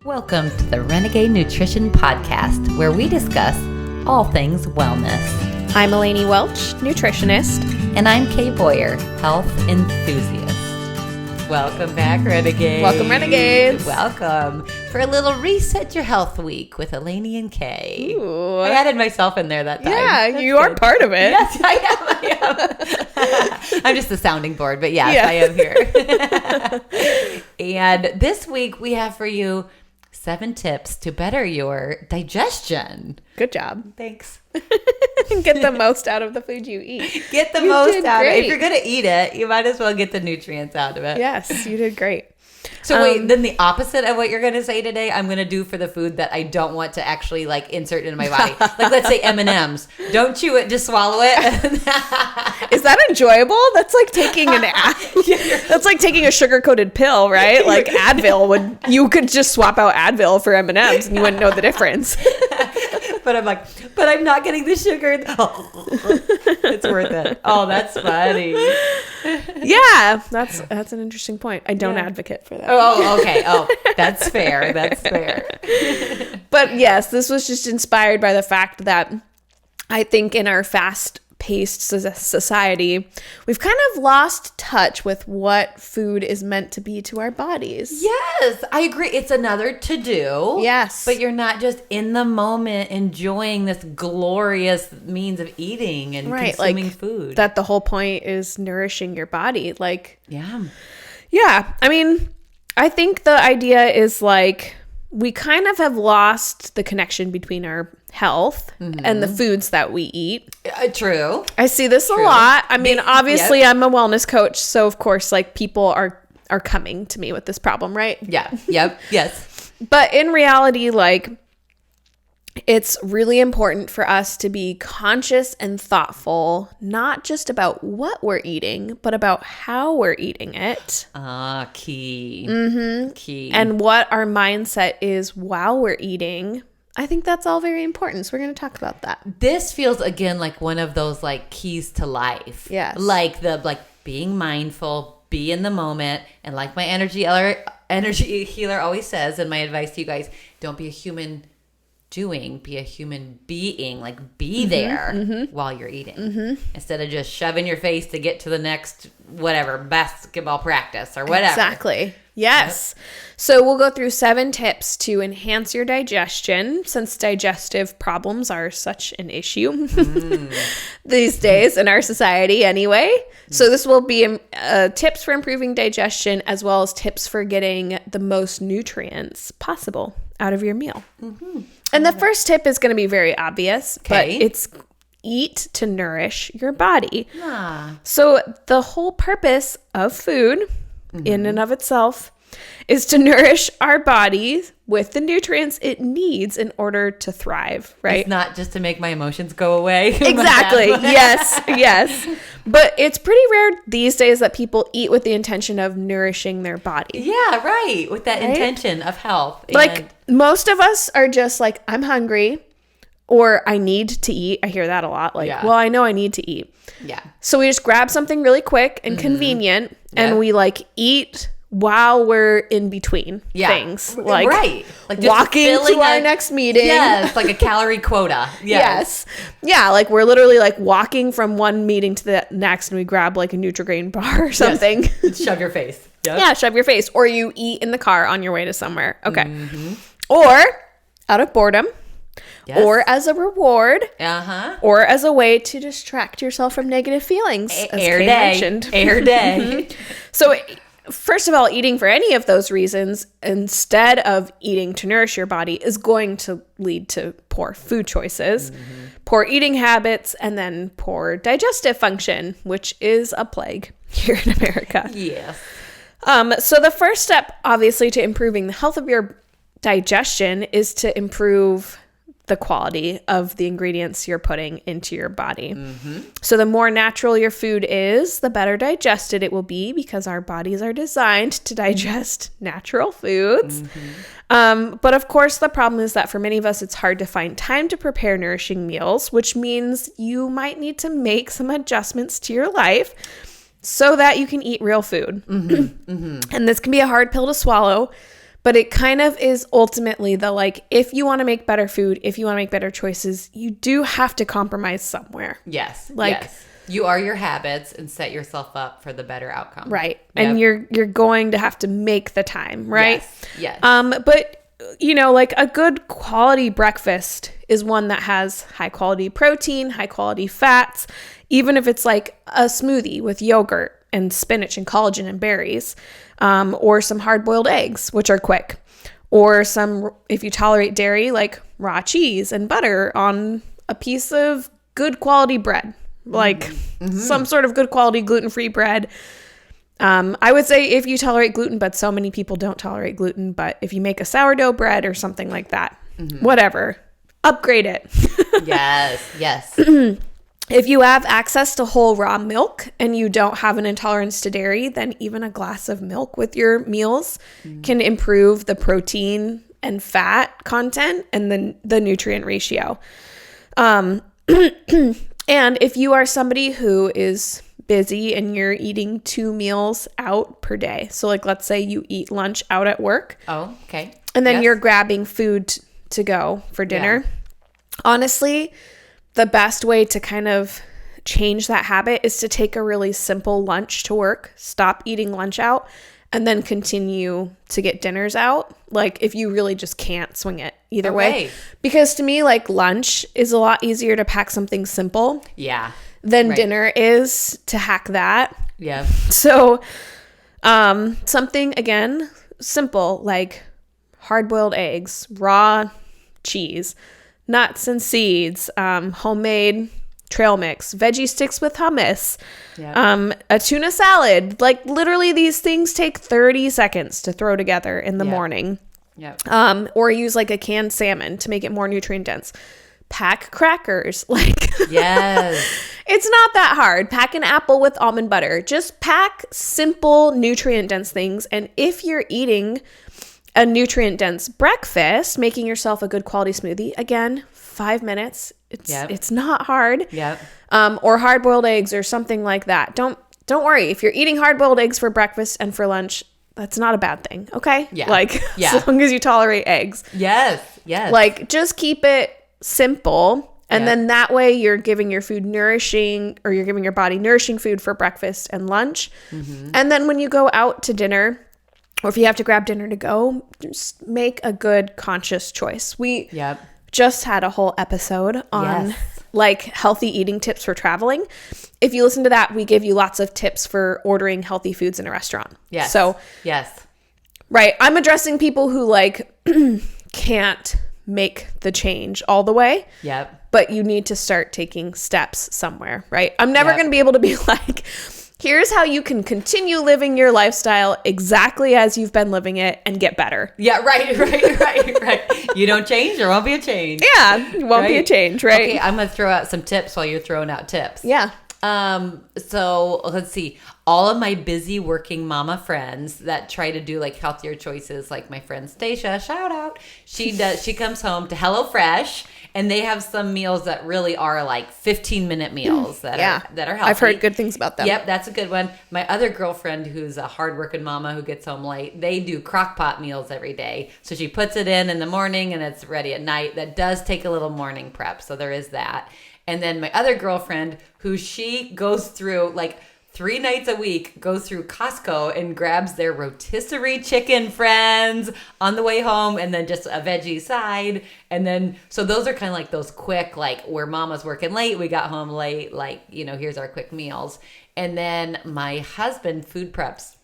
Welcome to the Renegade Nutrition Podcast, where we discuss all things wellness. I'm Eleni Welch, nutritionist. And I'm Kay Boyer, health enthusiast. Welcome back, Renegades. Welcome, Renegades. Welcome for a little Reset Your Health Week with Eleni and Kay. Ooh. I added myself in there that time. Yeah, That's you are good. part of it. Yes, I am. I'm just the sounding board, but yes, Yeah. I am here. And this week we have for you 7 tips to better your digestion. Good job. Thanks. Get the most out of the food you eat. Get the You most did out of it. If great. you're going to eat it, you might as well get the nutrients out of it. Yes, you did great. So wait, then the opposite of what you're going to say today, I'm going to do for the food that I don't want to actually like insert into my body. Like let's say M&Ms. Don't chew it, just swallow it. Is that enjoyable? That's like taking that's like taking a sugar-coated pill, right? Like Advil you could just swap out Advil for M&Ms and you wouldn't know the difference. But I'm like, but I'm not getting the sugar. It's worth it. Oh, that's funny. Yeah, that's an interesting point. I don't advocate for that. Oh, okay. Oh, that's fair. That's fair. But yes, this was just inspired by the fact that I think in our fast-paced society, we've kind of lost touch with what food is meant to be to our bodies. Yes, I agree. It's another to-do. Yes. But you're not just in the moment enjoying this glorious means of eating and consuming food. That the whole point is nourishing your body. Like, yeah. I mean, I think the idea is like we kind of have lost the connection between our health and the foods that we eat. True. I see this a lot. I mean, obviously I'm a wellness coach, so of course like people are coming to me with this problem, right? Yeah. Yep. Yes. But in reality, like, it's really important for us to be conscious and thoughtful, not just about what we're eating, but about how we're eating it. Key. Key. And what our mindset is while we're eating. I think that's all very important. So we're going to talk about that. This feels again like one of those like keys to life. Yes. Like being mindful, be in the moment, and like my energy healer always says, and my advice to you guys, don't be a human doing, be a human being. Like be there while you're eating instead of just shoving your face to get to the next whatever basketball practice or whatever. Exactly. Yes. Yep. So we'll go through 7 tips to enhance your digestion, since digestive problems are such an issue these days in our society anyway. So this will be tips for improving digestion as well as tips for getting the most nutrients possible out of your meal. And the first tip is going to be very obvious, but it's eat to nourish your body. So the whole purpose of food in and of itself is to nourish our body with the nutrients it needs in order to thrive, right? It's not just to make my emotions go away. Exactly. Yes. But it's pretty rare these days that people eat with the intention of nourishing their body. Yeah, right. With that intention of health. Like most of us are just like, I'm hungry or I need to eat. I hear that a lot. Like, well, I know I need to eat. Yeah. So we just grab something really quick and convenient and we like eat while we're in between things. Like, like walking to our next meeting. Yes, like a calorie quota. Yes. Yeah, like we're literally like walking from one meeting to the next and we grab like a Nutri-Grain bar or something. Yes. Shove your face. Yep. Yeah, shove your face. Or you eat in the car on your way to somewhere. Okay. Or out of boredom. Yes. Or as a reward. Or as a way to distract yourself from negative feelings. As Kay mentioned. Air day. So first of all, eating for any of those reasons instead of eating to nourish your body is going to lead to poor food choices, poor eating habits, and then poor digestive function, which is a plague here in America. Yes. So the first step, obviously, to improving the health of your digestion is to improve the quality of the ingredients you're putting into your body. So the more natural your food is, the better digested it will be, because our bodies are designed to digest natural foods. But of course, the problem is that for many of us, it's hard to find time to prepare nourishing meals, which means you might need to make some adjustments to your life so that you can eat real food. And this can be a hard pill to swallow, But it kind of is ultimately the like, if you want to make better food, if you want to make better choices, you do have to compromise somewhere. Yes. Like, yes. You are your habits and set yourself up for the better outcome. Right. Yep. And you're going to have to make the time, right? Yes. But you know, like a good quality breakfast is one that has high quality protein, high quality fats, even if it's like a smoothie with yogurt and spinach and collagen and berries, or some hard boiled eggs, which are quick, or some, if you tolerate dairy, like raw cheese and butter on a piece of good quality bread, like some sort of good quality gluten-free bread. I would say if you tolerate gluten, but so many people don't tolerate gluten, but if you make a sourdough bread or something like that, whatever, upgrade it. Yes. If you have access to whole raw milk and you don't have an intolerance to dairy, then even a glass of milk with your meals can improve the protein and fat content and the nutrient ratio. And if you are somebody who is busy and you're eating 2 meals out per day, so like let's say you eat lunch out at work. Oh, okay. And then you're grabbing food to go for dinner. Yeah. Honestly, the best way to kind of change that habit is to take a really simple lunch to work, stop eating lunch out, and then continue to get dinners out. Like if you really just can't swing it either way. Because to me, like lunch is a lot easier to pack something simple than dinner is to hack that. Yeah. So something, again, simple, like hard-boiled eggs, raw cheese, nuts and seeds, homemade trail mix, veggie sticks with hummus, a tuna salad. Like literally these things take 30 seconds to throw together in the morning. Or use like a canned salmon to make it more nutrient dense. Pack crackers. Like, it's not that hard. Pack an apple with almond butter. Just pack simple nutrient dense things. And if you're eating a nutrient dense breakfast, making yourself a good quality smoothie, again, 5 minutes. It's not hard. Or hard boiled eggs or something like that. Don't worry. If you're eating hard boiled eggs for breakfast and for lunch, that's not a bad thing. Okay. As long as you tolerate eggs. Yes. Like just keep it simple. And then that way you're giving your food nourishing, or you're giving your body nourishing food for breakfast and lunch. And then when you go out to dinner, or if you have to grab dinner to go, just make a good conscious choice. We just had a whole episode on like healthy eating tips for traveling. If you listen to that, we give you lots of tips for ordering healthy foods in a restaurant. Right. I'm addressing people who like can't make the change all the way. But you need to start taking steps somewhere, right? I'm never going to be able to be like, here's how you can continue living your lifestyle exactly as you've been living it and get better. Right. You don't change, there won't be a change. It won't be a change, right? Okay, I'm going to throw out some tips while you're throwing out tips. So let's see. All of my busy working mama friends that try to do like healthier choices, like my friend Stacia, shout out. She comes home to HelloFresh, and they have some meals that really are like 15-minute meals that are healthy. I've heard good things about them. Yep, that's a good one. My other girlfriend, who's a hardworking mama who gets home late, they do crock pot meals every day. So she puts it in the morning and it's ready at night. That does take a little morning prep, so there is that. And then my other girlfriend, who she goes through like 3 nights a week, goes through Costco and grabs their rotisserie chicken, friends, on the way home, and then just a veggie side. And then, so those are kind of like those quick, like where mama's working late, we got home late, like, here's our quick meals. And then my husband food preps.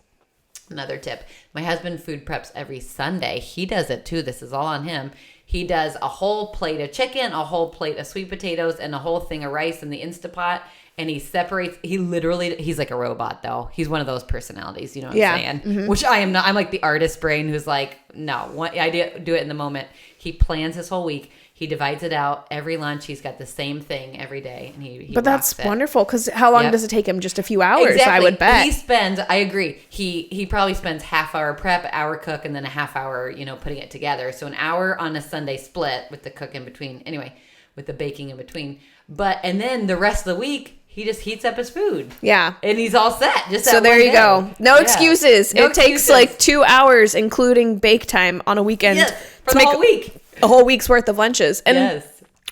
Another tip. My husband food preps every Sunday. He does it too. This is all on him. He does a whole plate of chicken, a whole plate of sweet potatoes, and a whole thing of rice in the Instapot. And he separates, he's like a robot though. He's one of those personalities, you know what I'm saying? Which I am not. I'm like the artist brain who's like, no, I do it in the moment. He plans his whole week. He divides it out. Every lunch, he's got the same thing every day. And he But that's wonderful, because how long does it take him? Just a few hours, exactly. I would bet. He spends, I agree, he probably spends half hour prep, hour cook, and then a half hour, putting it together. So an hour on a Sunday split with the cook in between. Anyway, with the baking in between. And then the rest of the week, he just heats up his food. Yeah. And he's all set. Just So that there one you day. go. No excuses. No it takes excuses. like 2 hours, including bake time on a weekend, Yes, for to the make whole week. a whole week's worth of lunches. And Yes.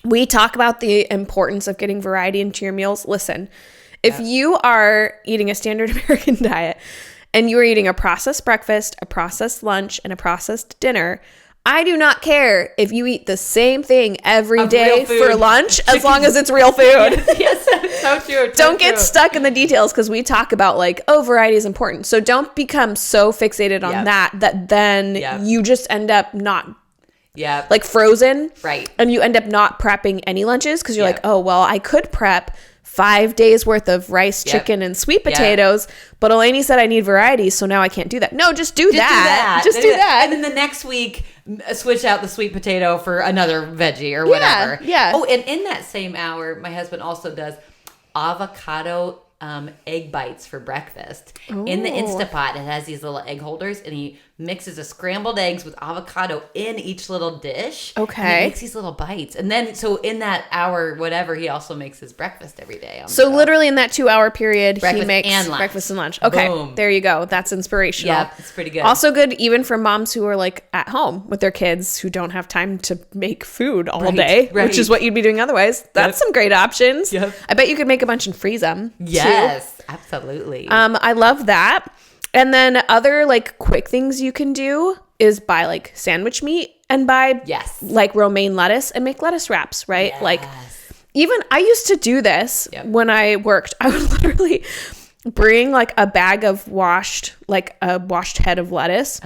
we talk about the importance of getting variety into your meals. Listen, if you are eating a standard American diet and you are eating a processed breakfast, a processed lunch, and a processed dinner, I do not care if you eat the same thing every Of day real food. for lunch, as long as it's real food. Yes, so true. Don't get stuck in the details, because we talk about like, oh, variety is important. So don't become so fixated on Yep. that then Yep. you just end up not Yeah. like frozen. Right. And you end up not prepping any lunches because you're Yep. like, oh, well, I could prep 5 days worth of rice, Yep. chicken, and sweet Yep. potatoes, but Eleni said I need variety, so now I can't do that. No, just do that. Just do that. And then the next week, switch out the sweet potato for another veggie or whatever. yeah. Oh, and in that same hour, my husband also does avocado egg bites for breakfast. In the Ooh. Instapot, it has these little egg holders, and he mixes the scrambled eggs with avocado in each little dish. And Okay. he makes these little bites. And then, so in that hour, whatever, he also makes his breakfast every day. On So the go. literally in that 2 hour period, he Breakfast makes and lunch. breakfast and lunch. Okay, Boom. there you go. That's inspirational. Yeah, it's pretty good. Also good even for moms who are like at home with their kids who don't have time to make food all Right, day, right. which is what you'd be doing otherwise. That's some great options. Yep. I bet you could make a bunch and freeze them. too. Yes, absolutely. I love that. And then other like quick things you can do is buy like sandwich meat and buy Yes. like romaine lettuce and make lettuce wraps, right? Like Yes. even I used to do this Yep. when I worked. I would literally bring like a bag of washed head of lettuce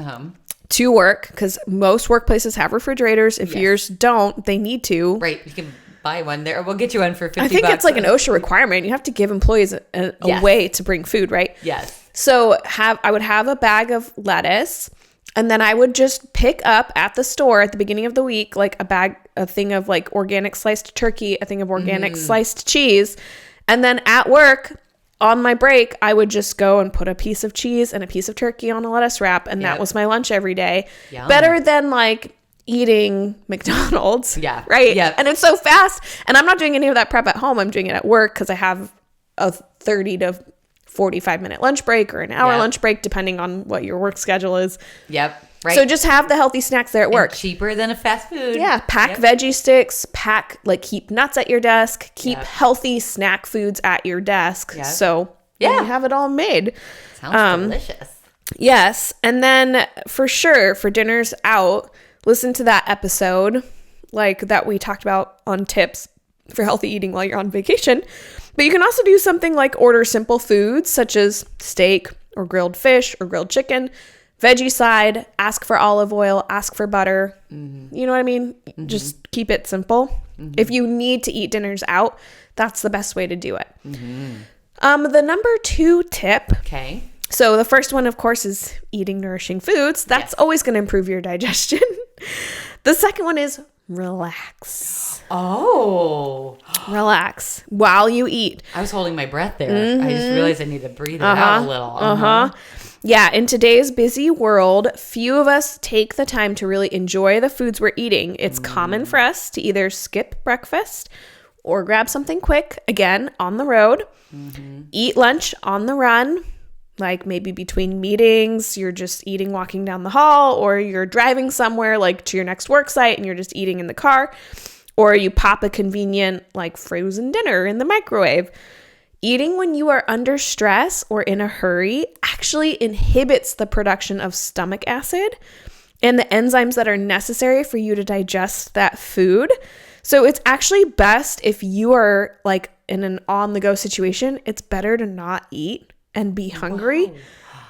to work, because most workplaces have refrigerators. If Yes. yours don't, they need to. Right, you can buy one there. We'll get you one for $50. I think it's like an OSHA requirement. You have to give employees a Yes. way to bring food, right? Yes. So I would have a bag of lettuce, and then I would just pick up at the store at the beginning of the week like a thing of like organic sliced turkey, a thing of organic sliced cheese, and then at work on my break I would just go and put a piece of cheese and a piece of turkey on a lettuce wrap, and that Yep. was my lunch every day. Yum. Better than like eating McDonald's. Yeah. Right? Yep. And it's so fast. And I'm not doing any of that prep at home. I'm doing it at work because I have a 30 to 45-minute lunch break or an hour Yep. lunch break, depending on what your work schedule is. Yep. Right. So just have the healthy snacks there at work. Cheaper than a fast food. Yeah, pack Yep. veggie sticks, keep nuts at your desk, keep Yep. healthy snack foods at your desk. Yep. So Yeah. you have it all made. Sounds delicious. Yes. And then for sure, for dinners out, listen to that episode like that we talked about on tips for healthy eating while you're on vacation. But you can also do something like order simple foods such as steak or grilled fish or grilled chicken, veggie side, ask for olive oil, ask for butter. You know what I mean? Just keep it simple. If you need to eat dinners out, that's the best way to do it. The number 2 tip. Okay. So the first one, of course, is eating nourishing foods. That's always going to improve your digestion. The second one is relax. Oh. Relax while you eat. I was holding my breath there. I just realized I need to breathe it out a little. Yeah, in today's busy world, few of us take the time to really enjoy the foods we're eating. It's common for us to either skip breakfast or grab something quick, again, on the road, eat lunch on the run, like maybe between meetings, you're just eating walking down the hall, or you're driving somewhere like to your next work site and you're just eating in the car, or you pop a convenient like frozen dinner in the microwave. Eating when you are under stress or in a hurry actually inhibits the production of stomach acid and the enzymes that are necessary for you to digest that food. So it's actually best if you are like in an on-the-go situation, it's better to not eat and be hungry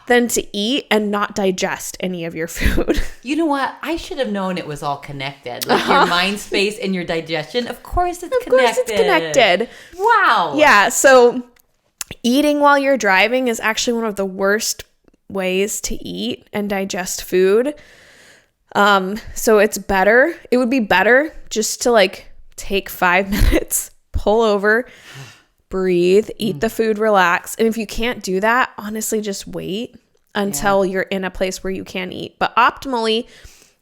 than to eat and not digest any of your food. You know what? I should have known it was all connected. Like your mind space and your digestion. Of course it's connected. Of course it's connected. Wow. Yeah, so eating while you're driving is actually one of the worst ways to eat and digest food. So it would be better just to like take 5 minutes, pull over, breathe, eat the food, relax. And if you can't do that, honestly, just wait until you're in a place where you can eat. But optimally,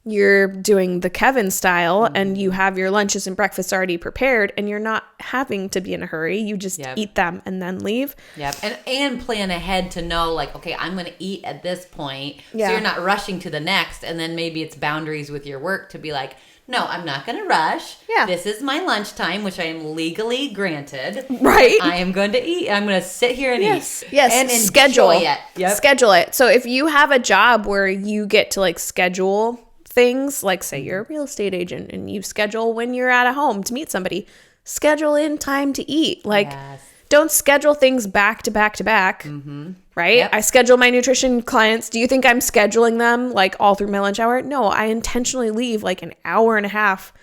you're doing the Kevin style and you have your lunches and breakfasts already prepared and you're not having to be in a hurry. You just eat them and then leave. Yep. And plan ahead to know, like, okay, I'm going to eat at this point. Yeah. So you're not rushing to the next. And then maybe it's boundaries with your work to be like, no, I'm not going to rush. Yeah. This is my lunchtime, which I am legally granted. Right. I am going to eat. I'm going to sit here and eat. Yes. And schedule enjoy it. Yep. Schedule it. So if you have a job where you get to like schedule things, like say you're a real estate agent and you schedule when you're at a home to meet somebody, schedule in time to eat. Like, don't schedule things back to back to back. Right? Yep. I schedule my nutrition clients. Do you think I'm scheduling them like all through my lunch hour? No, I intentionally leave like an hour and a half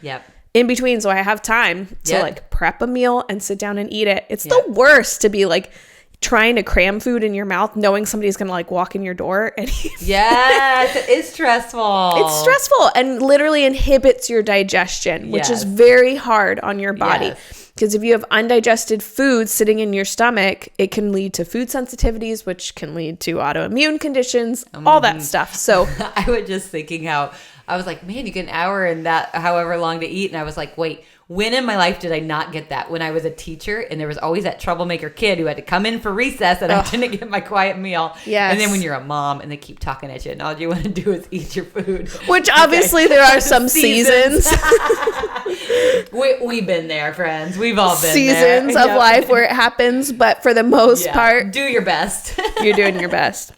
in between so I have time to like prep a meal and sit down and eat it. It's the worst to be like trying to cram food in your mouth knowing somebody's gonna like walk in your door and Yes, it is stressful. It's stressful and literally inhibits your digestion, which is very hard on your body. Because if you have undigested food sitting in your stomach, it can lead to food sensitivities, which can lead to autoimmune conditions, all that stuff. So I was just thinking how I was like, man, you get an hour and that however long to eat. And I was like, wait, when in my life did I not get that? When I was a teacher and there was always that troublemaker kid who had to come in for recess and I didn't get my quiet meal. Yes. And then when you're a mom and they keep talking at you and all you want to do is eat your food. Which obviously there are some seasons. We've been there, friends. We've all been seasons there. of life where it happens. But for the most part, do your best. You're doing your best.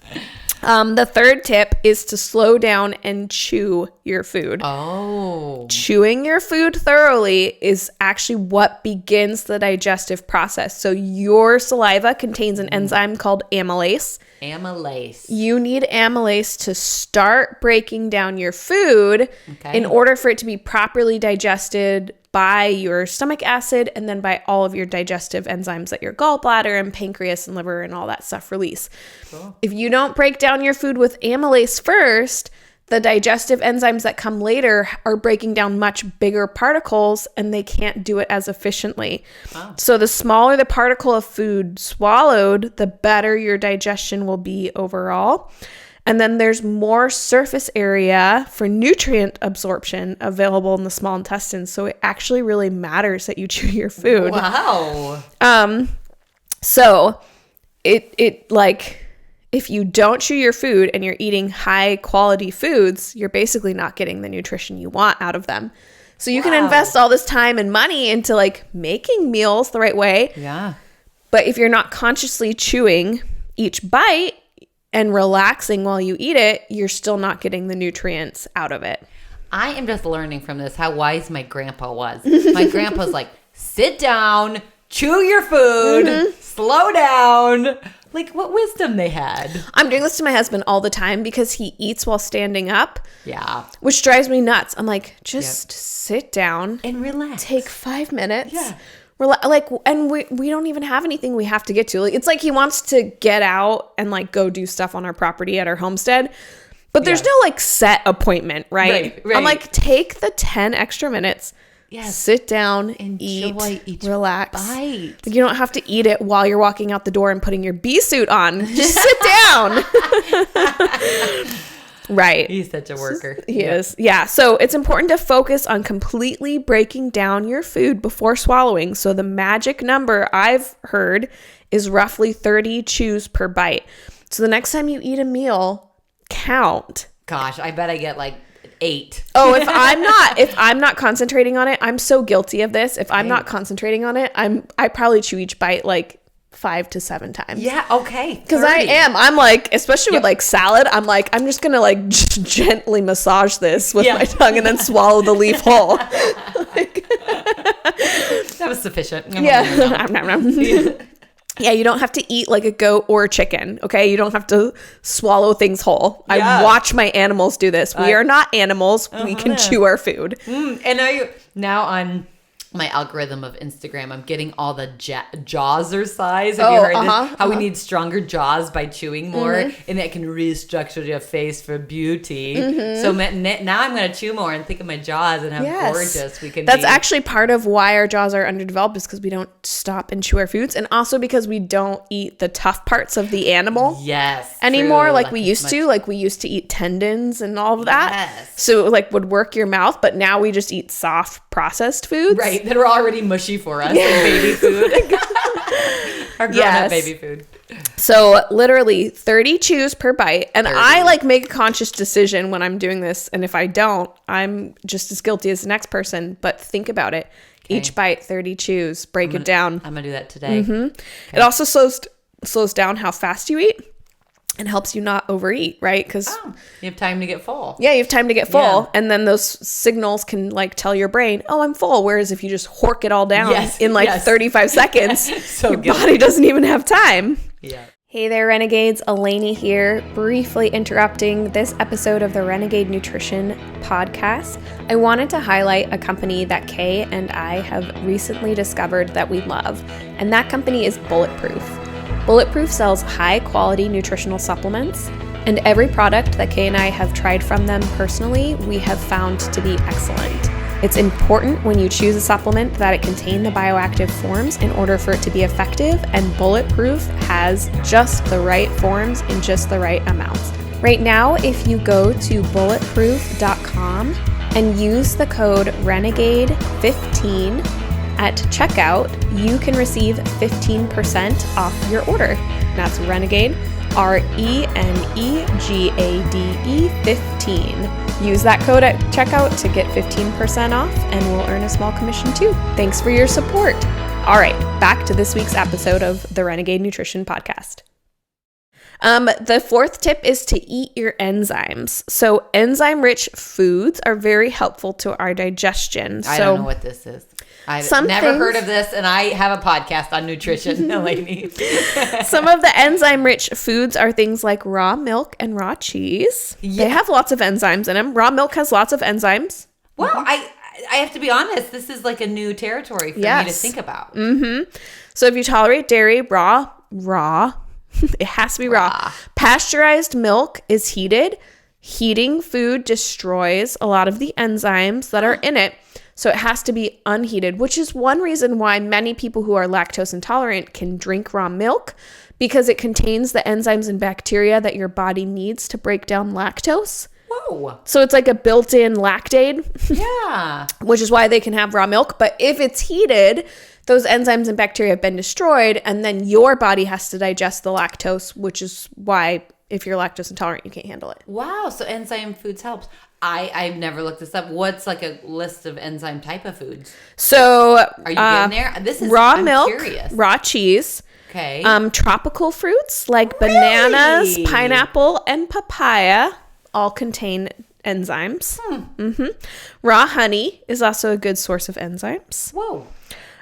The third tip is to slow down and chew your food. Oh. Chewing your food thoroughly is actually what begins the digestive process. So your saliva contains an enzyme called amylase. Amylase. You need amylase to start breaking down your food in order for it to be properly digested by your stomach acid and then by all of your digestive enzymes that your gallbladder and pancreas and liver and all that stuff release. Cool. If you don't break down your food with amylase first, the digestive enzymes that come later are breaking down much bigger particles and they can't do it as efficiently. Wow. So the smaller the particle of food swallowed, the better your digestion will be overall. And then there's more surface area for nutrient absorption available in the small intestine. So it actually really matters that you chew your food. Wow. So it like, if you don't chew your food and you're eating high quality foods, you're basically not getting the nutrition you want out of them. So you can invest all this time and money into like making meals the right way. Yeah. But if you're not consciously chewing each bite and relaxing while you eat it, you're still not getting the nutrients out of it. I am just learning from this how wise my grandpa was. My grandpa's like, sit down, chew your food, slow down. Like, what wisdom they had. I'm doing this to my husband all the time because he eats while standing up. Yeah. Which drives me nuts. I'm like, just sit down. And relax. Take 5 minutes. Yeah. And we don't even have anything we have to get to. Like, it's like he wants to get out and like go do stuff on our property at our homestead. But there's no like set appointment, right? Right. I'm like, take the 10 extra minutes. Yes. Sit down, enjoy eat, relax. Bite. You don't have to eat it while you're walking out the door and putting your bee suit on. Just sit down. Right. He's such a worker. He is. Yeah. So it's important to focus on completely breaking down your food before swallowing. So the magic number I've heard is roughly 30 chews per bite. So the next time you eat a meal, count. Gosh, I bet I get like 8. Oh, if I'm not concentrating on it, I'm so guilty of this. If I'm not concentrating on it, I probably chew each bite like 5 to 7 times. Yeah, okay. Because I'm like, especially with like salad, I'm like, I'm just gonna like gently massage this with my tongue and then swallow the leaf whole. That was sufficient. Yeah, you don't have to eat like a goat or a chicken, okay? You don't have to swallow things whole. I watch my animals do this. We are not animals. We can chew our food. And now on my algorithm of Instagram, I'm getting all the jaws size. Have you heard this? How we need stronger jaws by chewing more, and that can restructure your face for beauty. So now I'm going to chew more and think of my jaws and how gorgeous we can be. That's actually part of why our jaws are underdeveloped, is because we don't stop and chew our foods, and also because we don't eat the tough parts of the animal anymore, like we used to. Like we used to eat tendons and all of that. Yes. So like would work your mouth, but now we just eat soft processed foods. Right. That are already mushy for us, like baby food. Our grown-up baby food. So literally 30 chews per bite. And 30. I like make a conscious decision when I'm doing this. And if I don't, I'm just as guilty as the next person. But think about it. Okay. Each bite, 30 chews. Break it down. I'm going to do that today. Okay. It also slows down how fast you eat. And helps you not overeat, right? Because you have time to get full. Yeah, you have time to get full. And then those signals can like tell your brain, oh, I'm full. Whereas if you just hork it all down in like 35 seconds, your body doesn't even have time. Yeah. Hey there, Renegades. Eleni here, briefly interrupting this episode of the Renegade Nutrition podcast. I wanted to highlight a company that Kay and I have recently discovered that we love, and that company is Bulletproof. Bulletproof sells high-quality nutritional supplements, and every product that Kay and I have tried from them personally, we have found to be excellent. It's important when you choose a supplement that it contain the bioactive forms in order for it to be effective, and Bulletproof has just the right forms in just the right amounts. Right now, if you go to bulletproof.com and use the code RENEGADE15 at checkout, you can receive 15% off your order. That's Renegade, RENEGADE 15. Use that code at checkout to get 15% off, and we'll earn a small commission too. Thanks for your support. All right, back to this week's episode of the Renegade Nutrition Podcast. The fourth tip is to eat your enzymes. So enzyme-rich foods are very helpful to our digestion. I don't know what this is. I've never heard of this, and I have a podcast on nutrition, Eleni. Some of the enzyme-rich foods are things like raw milk and raw cheese. Yeah. They have lots of enzymes in them. Raw milk has lots of enzymes. Well, I have to be honest. This is like a new territory for me to think about. So if you tolerate dairy, raw, it has to be raw. Pasteurized milk is heated. Heating food destroys a lot of the enzymes that are in it. So it has to be unheated, which is one reason why many people who are lactose intolerant can drink raw milk, because it contains the enzymes and bacteria that your body needs to break down lactose. Whoa. So it's like a built-in lactate. Yeah. Which is why they can have raw milk. But if it's heated, those enzymes and bacteria have been destroyed, and then your body has to digest the lactose, which is why if you're lactose intolerant, you can't handle it. Wow. So enzyme foods helps. I've never looked this up. What's like a list of enzyme type of foods? So are you getting there? This is raw I'm milk, curious. Raw cheese. Okay. Tropical fruits like bananas, pineapple, and papaya all contain enzymes. Raw honey is also a good source of enzymes. Whoa.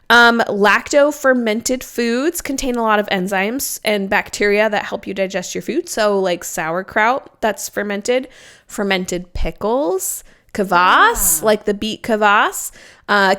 Lacto-fermented foods contain a lot of enzymes and bacteria that help you digest your food. So like sauerkraut that's fermented, fermented pickles, kvass, like the beet kvass,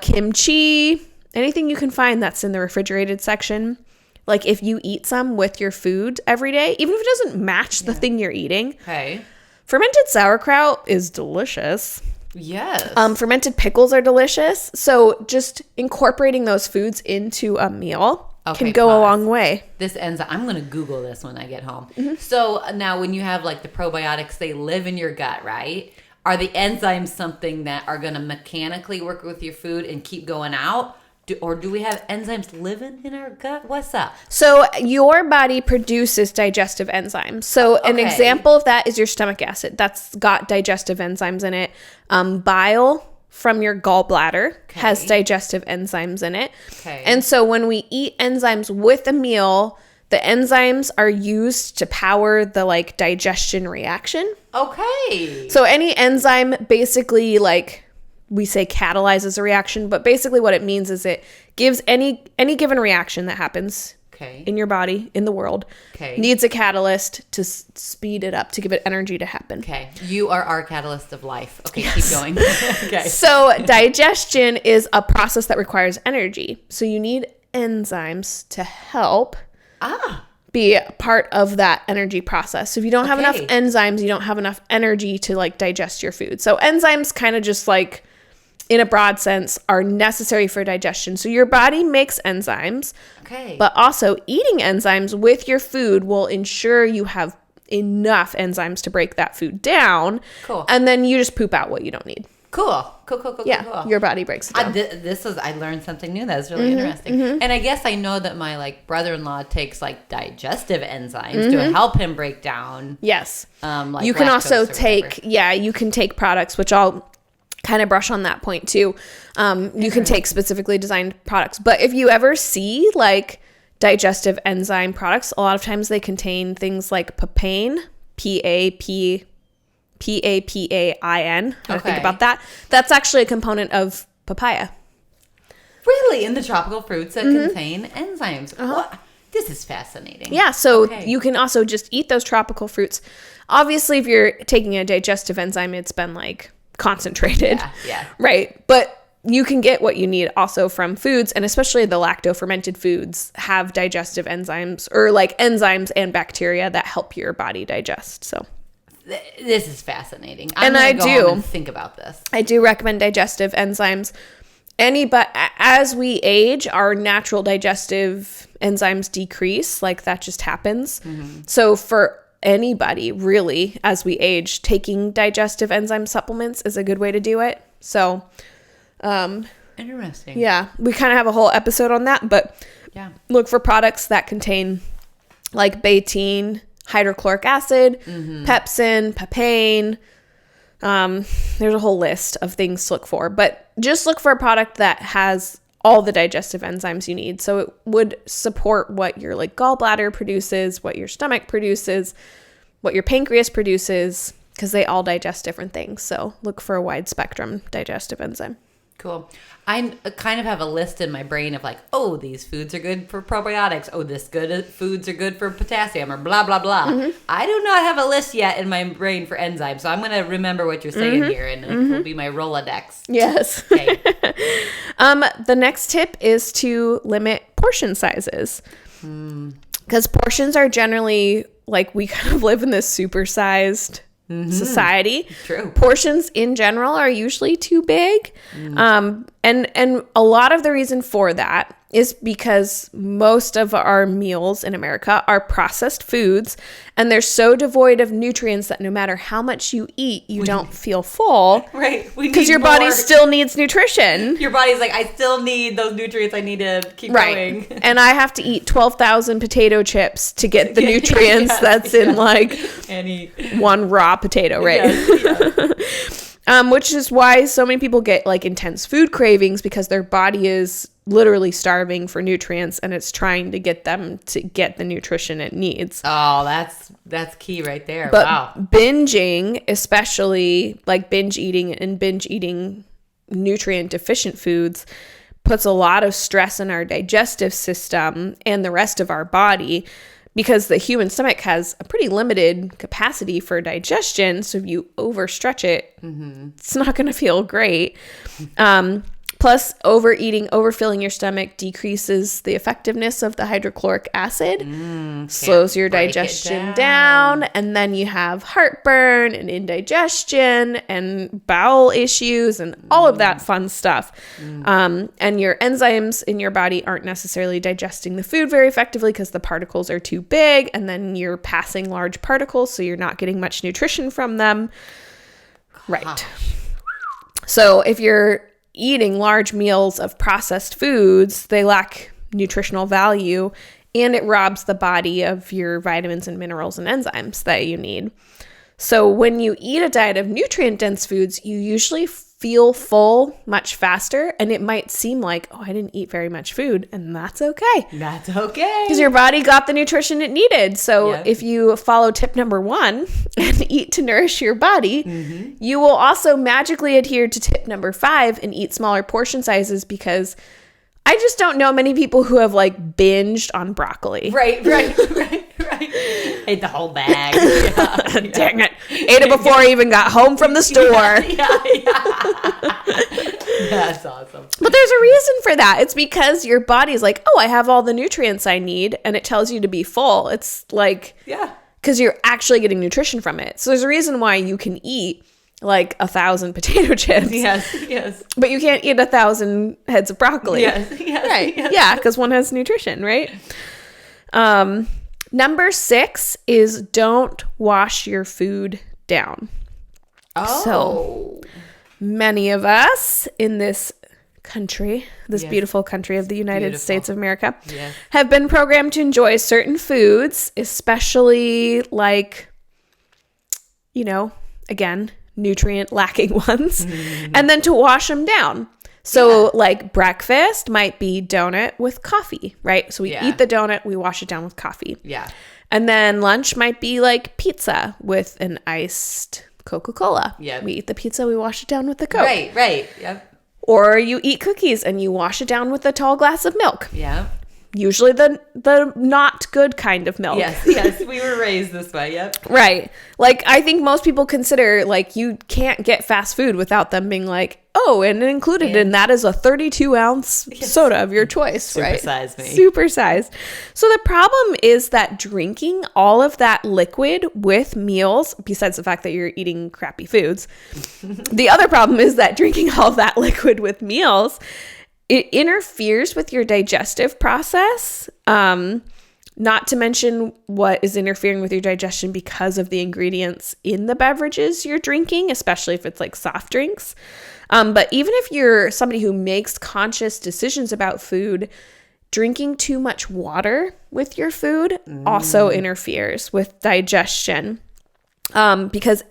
kimchi, anything you can find that's in the refrigerated section. Like if you eat some with your food every day, even if it doesn't match the thing you're eating. Okay. Fermented sauerkraut is delicious. Yes. Fermented pickles are delicious. So just incorporating those foods into a meal can go a long way. This enzyme, I'm going to Google this when I get home. So now when you have like the probiotics, they live in your gut, right? Are the enzymes something that are going to mechanically work with your food and keep going out? Or do we have enzymes living in our gut? What's up? So your body produces digestive enzymes. So an example of that is your stomach acid. That's got digestive enzymes in it. Bile from your gallbladder has digestive enzymes in it. And so when we eat enzymes with a meal, the enzymes are used to power the like digestion reaction. So any enzyme basically like we say catalyzes a reaction, but basically what it means is it gives any given reaction that happens Okay. in your body, in the world, Okay. needs a catalyst to speed it up, to give it energy to happen. Okay. You are our catalyst of life. Okay, keep going. Okay. So digestion is a process that requires energy. So you need enzymes to help be a part of that energy process. So if you don't have enough enzymes, you don't have enough energy to like digest your food. So enzymes kind of just like, in a broad sense, are necessary for digestion. So your body makes enzymes, but also eating enzymes with your food will ensure you have enough enzymes to break that food down. Cool. And then you just poop out what you don't need. Cool. Yeah, Cool. your body breaks it down. I learned something new. That was really interesting. And I guess I know that my like brother-in-law takes like digestive enzymes to help him break down. Yes. Like you can also lactose or take, you can take products, which I'll kind of brush on that point too. You can take specifically designed products. But if you ever see like digestive enzyme products, a lot of times they contain things like papain, Papain. I think about that. That's actually a component of papaya. Really? In the tropical fruits that contain enzymes. Well, this is fascinating. Yeah, so you can also just eat those tropical fruits. Obviously, if you're taking a digestive enzyme, it's been like concentrated. Yeah. Right. But you can get what you need also from foods, and especially the lacto-fermented foods have digestive enzymes, or like enzymes and bacteria that help your body digest. So this is fascinating. And I go home and think about this. I do recommend digestive enzymes. But as we age, our natural digestive enzymes decrease. Like that just happens. So for anybody really, as we age, taking digestive enzyme supplements is a good way to do it. So interesting. Yeah, we kind of have a whole episode on that, but look for products that contain like betaine, hydrochloric acid, pepsin, papain. There's a whole list of things to look for, but just look for a product that has all the digestive enzymes you need. So it would support what your like gallbladder produces, what your stomach produces, what your pancreas produces, because they all digest different things. So look for a wide spectrum digestive enzyme. Cool. I kind of have a list in my brain of like, oh, these foods are good for probiotics. Oh, foods are good for potassium, or blah, blah, blah. I do not have a list yet in my brain for enzymes. So I'm going to remember what you're saying here, and it will be my Rolodex. Yes. Okay. The next tip is to limit portion sizes. Because portions are generally, like, we kind of live in this supersized society. True. Portions in general are usually too big. And a lot of the reason for that is because most of our meals in America are processed foods, and they're so devoid of nutrients that no matter how much you eat, you don't feel full. Right. Because your body still needs nutrition. Your body's like, I still need those nutrients. I need to keep going. And I have to eat 12,000 potato chips to get the nutrients in like one raw potato, right? Which is why so many people get like intense food cravings, because their body is literally starving for nutrients and it's trying to get them to get the nutrition it needs. Oh, that's key right there. But wow. Binging, especially like binge eating nutrient deficient foods, puts a lot of stress in our digestive system and the rest of our body, because the human stomach has a pretty limited capacity for digestion. So if you overstretch it, it's not going to feel great. Plus, overeating, overfilling your stomach decreases the effectiveness of the hydrochloric acid, slows your digestion down, and then you have heartburn and indigestion and bowel issues and all of that fun stuff. And your enzymes in your body aren't necessarily digesting the food very effectively because the particles are too big, and then you're passing large particles, so you're not getting much nutrition from them. Right. So if you're eating large meals of processed foods, they lack nutritional value, and it robs the body of your vitamins and minerals and enzymes that you need. So when you eat a diet of nutrient-dense foods, you usually feel full much faster, and it might seem like, oh, I didn't eat very much food, and that's okay. That's okay. Because your body got the nutrition it needed. So if you follow tip number 1 and eat to nourish your body, you will also magically adhere to tip number 5 and eat smaller portion sizes, because I just don't know many people who have like binged on broccoli. Right. Ate the whole bag. Yeah. Dang it. Ate it before I even got home from the store. That's awesome. But there's a reason for that. It's because your body's like, oh, I have all the nutrients I need, and it tells you to be full. It's like, because you're actually getting nutrition from it. So there's a reason why you can eat like 1,000 potato chips. Yes. But you can't eat 1,000 heads of broccoli. Yes. Right. Yes. Yeah, because one has nutrition, right? Number 6 is don't wash your food down. Oh. So many of us in this country, this beautiful country of the United States of America, have been programmed to enjoy certain foods, especially like, again, nutrient lacking ones, and then to wash them down. So like breakfast might be donut with coffee, right? So we eat the donut, we wash it down with coffee. Yeah. And then lunch might be like pizza with an iced Coca-Cola. Yeah. We eat the pizza, we wash it down with the Coke. Right. Yep. Or you eat cookies and you wash it down with a tall glass of milk. Yeah. Usually the not good kind of milk. Yes. We were raised this way. Yep. Right. Like, I think most people consider, like, you can't get fast food without them being like, oh, and included in that is a 32-ounce soda of your choice, right? Supersize me. Supersize. So the problem is that drinking all of that liquid with meals, besides the fact that you're eating crappy foods, the other problem is that drinking all of that liquid with meals, it interferes with your digestive process. Not to mention what is interfering with your digestion because of the ingredients in the beverages you're drinking, especially if it's like soft drinks. But even if you're somebody who makes conscious decisions about food, drinking too much water with your food also interferes with digestion. Because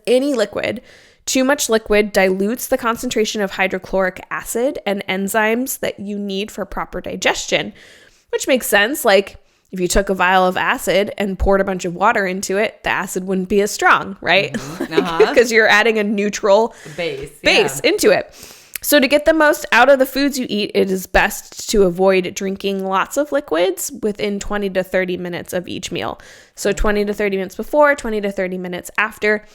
too much liquid dilutes the concentration of hydrochloric acid and enzymes that you need for proper digestion, which makes sense. Like, if you took a vial of acid and poured a bunch of water into it, the acid wouldn't be as strong, right? Because you're adding a neutral base into it. So to get the most out of the foods you eat, it is best to avoid drinking lots of liquids within 20 to 30 minutes of each meal. So 20 to 30 minutes before, 20 to 30 minutes after.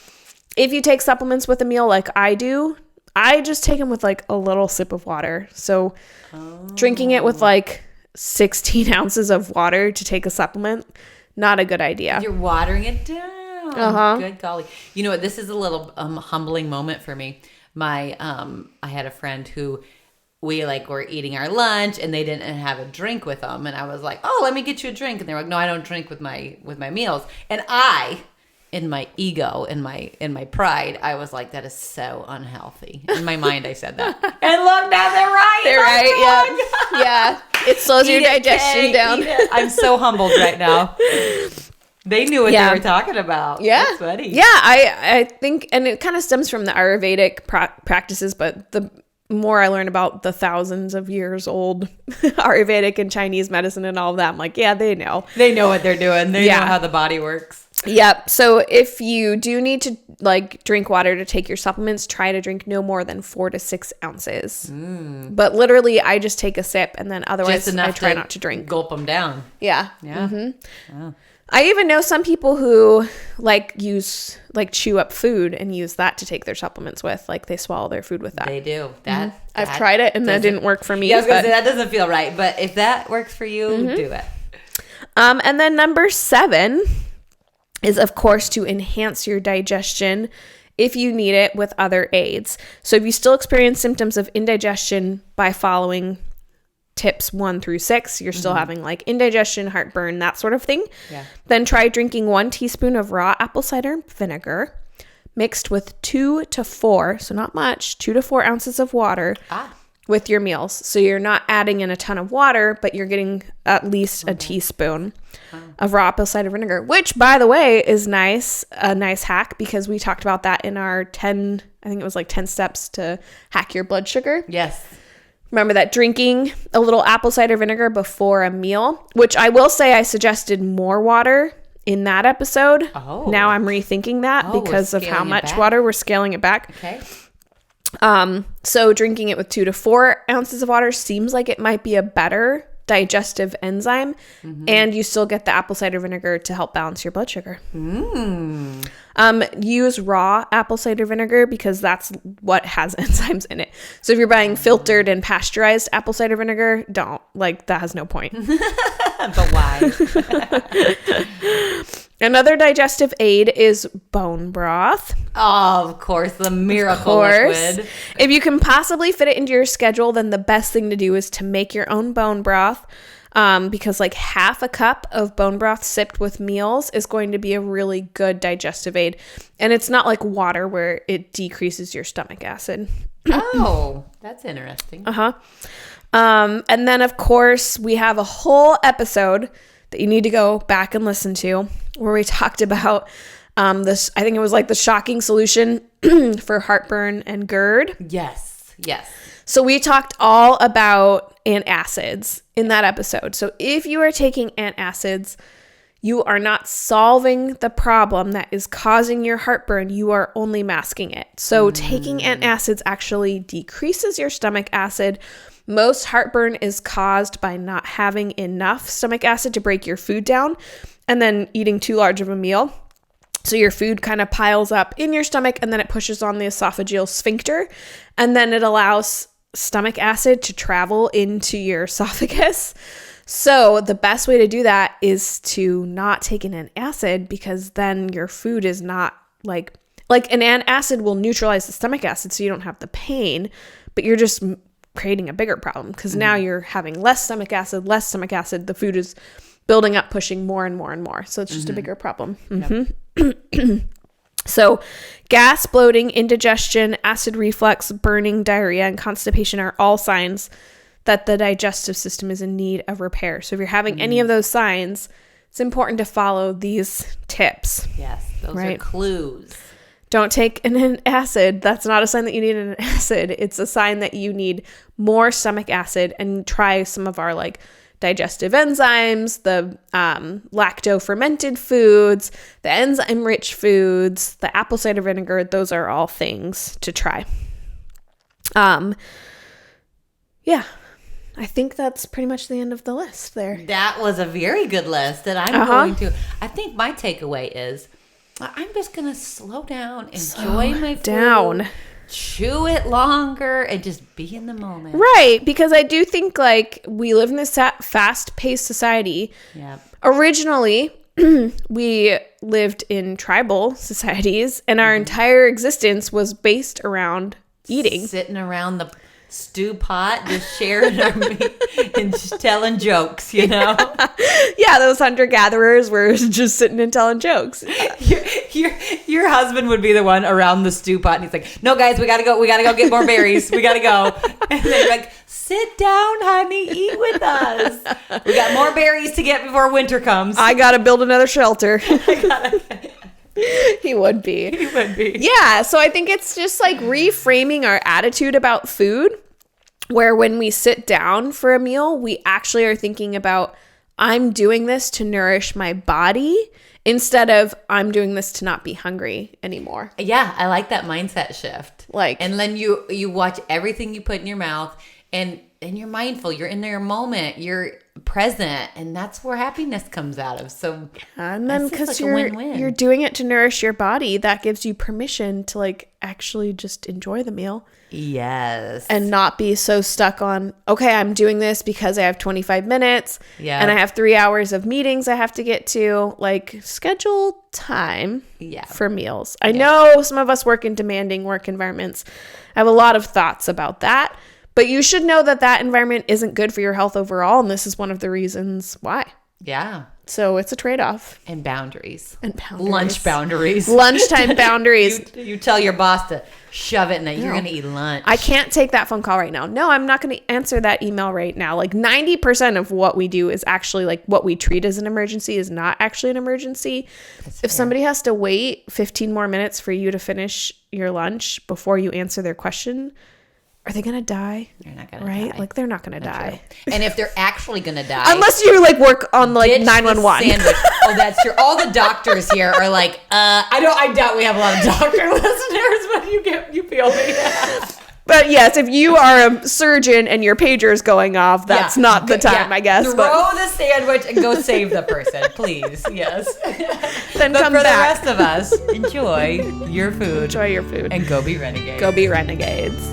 If you take supplements with a meal like I do, I just take them with like a little sip of water. So drinking it with like 16 ounces of water to take a supplement, not a good idea. You're watering it down. Good golly. You know what? This is a little humbling moment for me. I had a friend who we were eating our lunch and they didn't have a drink with them. And I was like, oh, let me get you a drink. And they were like, no, I don't drink with my meals. And I, in my ego, in my pride, I was like, that is so unhealthy. In my mind, I said that. And look, now they're right. They're right. Yeah. It slows your digestion down. I'm so humbled right now. They knew what they were talking about. Yeah. That's funny. Yeah. I think, and it kind of stems from the Ayurvedic practices, but the more I learn about the thousands of years old Ayurvedic and Chinese medicine and all of that, I'm like, yeah, they know. They know what they're doing. They know how the body works. Yep. So if you do need to drink water to take your supplements, try to drink no more than 4 to 6 ounces. But literally, I just take a sip and then otherwise I try not to drink. Gulp them down. Yeah. Yeah. Mm-hmm. Oh. I even know some people who chew up food and use that to take their supplements with. Like they swallow their food with that. They do. I've tried it and that didn't work for me. Yeah, I was going to say that doesn't feel right. But if that works for you, do it. And then number 7 is, of course, to enhance your digestion if you need it with other aids. So if you still experience symptoms of indigestion by following tips 1 through 6, you're still having indigestion, heartburn, that sort of thing, then try drinking 1 teaspoon of raw apple cider vinegar mixed with 2 to 4, so not much, 2 to 4 ounces of water with your meals. So you're not adding in a ton of water, but you're getting at least a teaspoon of raw apple cider vinegar, which, by the way, is a nice hack, because we talked about that in our 10 steps to hack your blood sugar. Yes. Remember that drinking a little apple cider vinegar before a meal, which I will say I suggested more water in that episode. Oh. Now I'm rethinking that because of how much water we're scaling it back. Okay. So drinking it with 2 to 4 ounces of water seems like it might be a better digestive enzyme, and you still get the apple cider vinegar to help balance your blood sugar. Use raw apple cider vinegar because that's what has enzymes in it. So if you're buying filtered and pasteurized apple cider vinegar, don't, like, that has no point. But why? Another digestive aid is bone broth. Oh, of course, the miracle liquid. If you can possibly fit it into your schedule, then the best thing to do is to make your own bone broth, because like half a cup of bone broth sipped with meals is going to be a really good digestive aid. And it's not like water where it decreases your stomach acid. Oh, that's interesting. And then, of course, we have a whole episode that you need to go back and listen to where we talked about this. I think it was like the shocking solution for heartburn and GERD. Yes. So we talked all about antacids in that episode. So if you are taking antacids, you are not solving the problem that is causing your heartburn. You are only masking it. So taking antacids actually decreases your stomach acid. Most heartburn is caused by not having enough stomach acid to break your food down and then eating too large of a meal. So your food kind of piles up in your stomach and then it pushes on the esophageal sphincter and then it allows stomach acid to travel into your esophagus. So the best way to do that is to not take an antacid because then your food is not like an antacid will neutralize the stomach acid so you don't have the pain, but you're just creating a bigger problem because now you're having less stomach acid, the food is building up, pushing more and more and more. So it's just a bigger problem. Yep. So gas, bloating, indigestion, acid reflux, burning, diarrhea, and constipation are all signs that the digestive system is in need of repair. So if you're having any of those signs, it's important to follow these tips. Yes, those are clues. Don't take an acid. That's not a sign that you need an acid. It's a sign that you need more stomach acid, and try some of our like digestive enzymes, the lacto-fermented foods, the enzyme-rich foods, the apple cider vinegar. Those are all things to try. Yeah, I think that's pretty much the end of the list there. That was a very good list that I'm going to. I think my takeaway is I'm just going to slow down, enjoy my food, chew it longer, and just be in the moment. Right, because I do think like we live in this fast-paced society. Yeah. Originally, we lived in tribal societies, and our entire existence was based around eating. Sitting around the stew pot, just sharing our meat and just telling jokes, you know? Yeah, those hunter-gatherers were just sitting and telling jokes. Your husband would be the one around the stew pot, and he's like, no, guys, we gotta go get more berries. We gotta go. And they're like, sit down, honey, eat with us. We got more berries to get before winter comes. I gotta build another shelter. He would be. Yeah, so I think it's just like reframing our attitude about food, where when we sit down for a meal, we actually are thinking about, I'm doing this to nourish my body instead of I'm doing this to not be hungry anymore. Yeah, I like that mindset shift. And then you watch everything you put in your mouth, and you're mindful, you're in your moment, you're present, and that's where happiness comes out of. So and then because you're doing it to nourish your body, that gives you permission to like actually just enjoy the meal. Yes. And not be so stuck on, okay, I'm doing this because I have 25 minutes and I have 3 hours of meetings I have to get to. Like, schedule time for meals. I know some of us work in demanding work environments. I have a lot of thoughts about that. But you should know that that environment isn't good for your health overall, and this is one of the reasons why. Yeah. So it's a trade-off. And boundaries. Lunch boundaries. Lunchtime boundaries. You tell your boss to shove it in that you're going to eat lunch. I can't take that phone call right now. No, I'm not going to answer that email right now. Like 90% of what we do is actually like what we treat as an emergency is not actually an emergency. If somebody has to wait 15 more minutes for you to finish your lunch before you answer their question, are they gonna die? They're not gonna die. Right? Like, they're not gonna die. And if they're actually gonna die, unless you like work on like 911. Oh, that's true. All the doctors here are like, I doubt we have a lot of doctor listeners, but you feel me. But yes, if you are a surgeon and your pager is going off, that's not the time, I guess. Throw the sandwich and go save the person, please. Yes. Then but come for back. the rest of us, enjoy your food. Enjoy your food. And go be renegades. Go be renegades.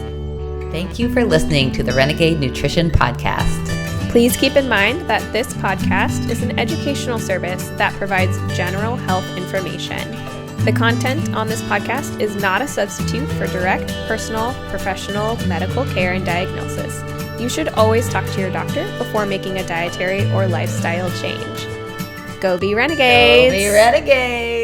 Thank you for listening to the Renegade Nutrition Podcast. Please keep in mind that this podcast is an educational service that provides general health information. The content on this podcast is not a substitute for direct, personal, professional medical care and diagnosis. You should always talk to your doctor before making a dietary or lifestyle change. Go be renegades! Go be renegades!